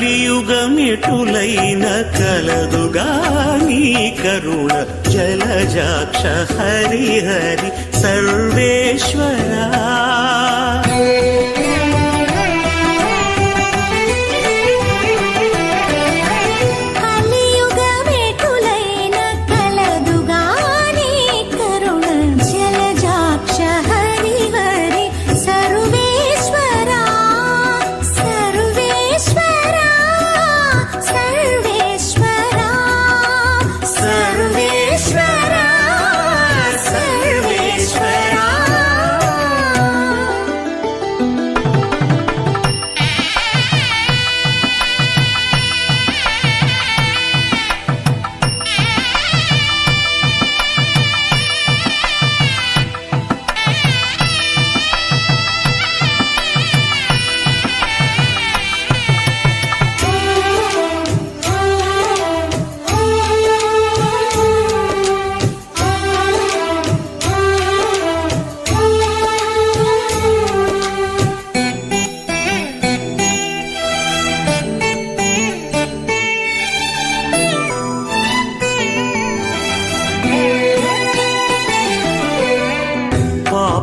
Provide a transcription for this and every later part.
కలియుగమెటులైన కలదుగా నీ కరుణ జలజాక్ష హరి హరి సర్వేశ్వరా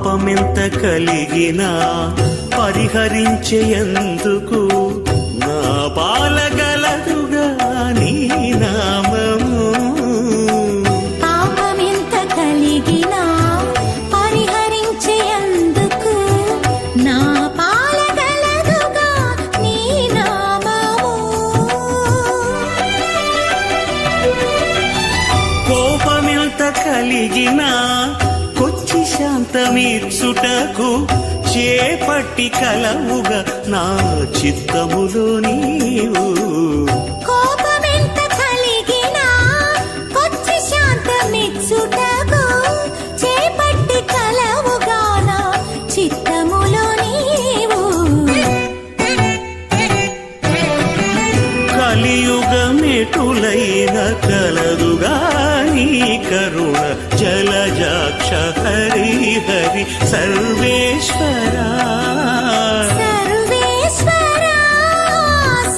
పాపమెంత కలిగినా పరిహరించేందుకు నా పాలగలదుగా నీ నామము పాపమెంత కలిగినా పరిహరించేందుకు నా పాలగలదుగా నీ నామము కోపమెంత కలిగినా శాంతమీర్చుటకు చేపట్టి కలవుగా నా చిత్తములో నీవు కోపమెంత కలిగినా కొచ్చి శాంతమీర్చుటకు చేపట్టి కలవుగా నా చిత్తములో నీవు కలియుగమెటులైన కలదుగా నీ కరుణ జలజాక్ష హరి హరి సర్వేశ్వరా సర్వేశ్వరా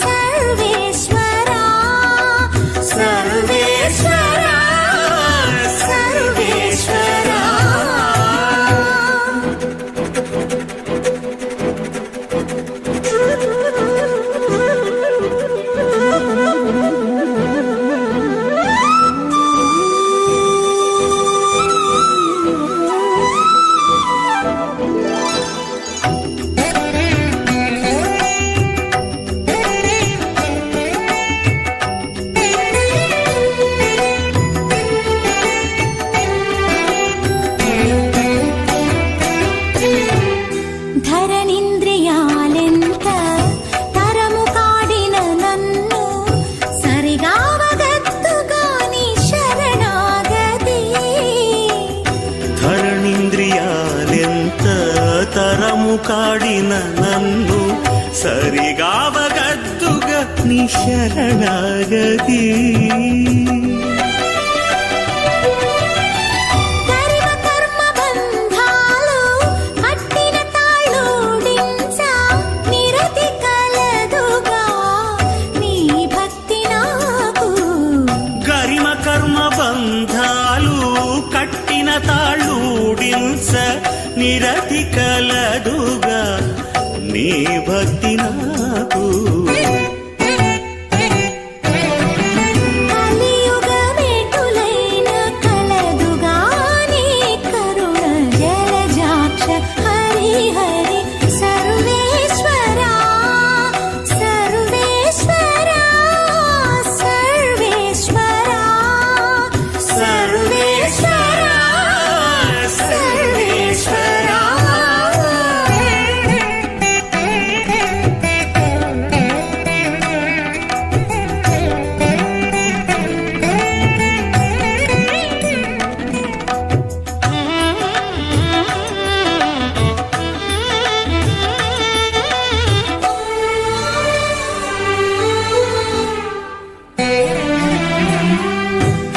సర్వేశ్వరా సర్వేశ్వరా సర్వేశ్వరా ధరణింద్రియాలెంత తరము కాడిన నన్ను సరిగావగత్తుగా నీ శరణాగతి ధరణింద్రియాలెంత తరము కాడిన నన్ను సరిగావగద్దుగా నీ శరణాగతి కట్టిన తాళూడించ నిరతి కలదుగా నీ భక్తి నాకు కలియుగమెటులైన కలదుగా నీ కరుణ జలజాక్ష హరి హరి సర్వేశ్వరా సర్వేశ్వరా సర్వేశ్వరా సర్వేశ్వరా సర్వేశ్వరా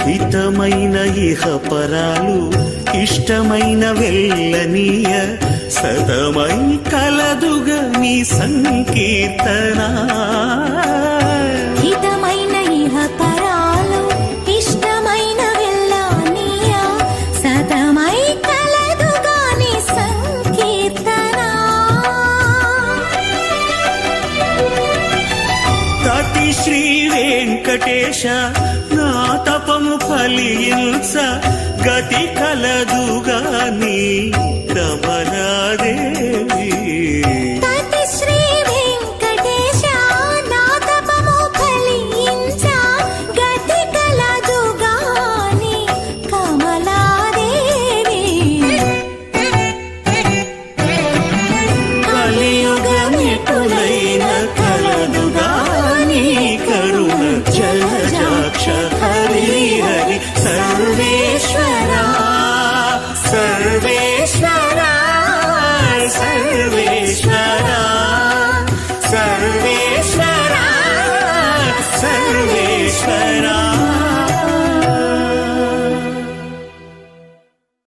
హితమైన ఇహ పరాలు ఇష్టమైన వెళ్ళనీయ సతమై కలదుగా నీ సంకీర్తన హితమైన ఇహ పరాలు ఇష్టమైన వెళ్ళానీయ సతమై కలదుగాని సంకీర్తన తతి శ్రీ వెంకటేశ నా తపము ఫలించ గతి కలదుగా నీ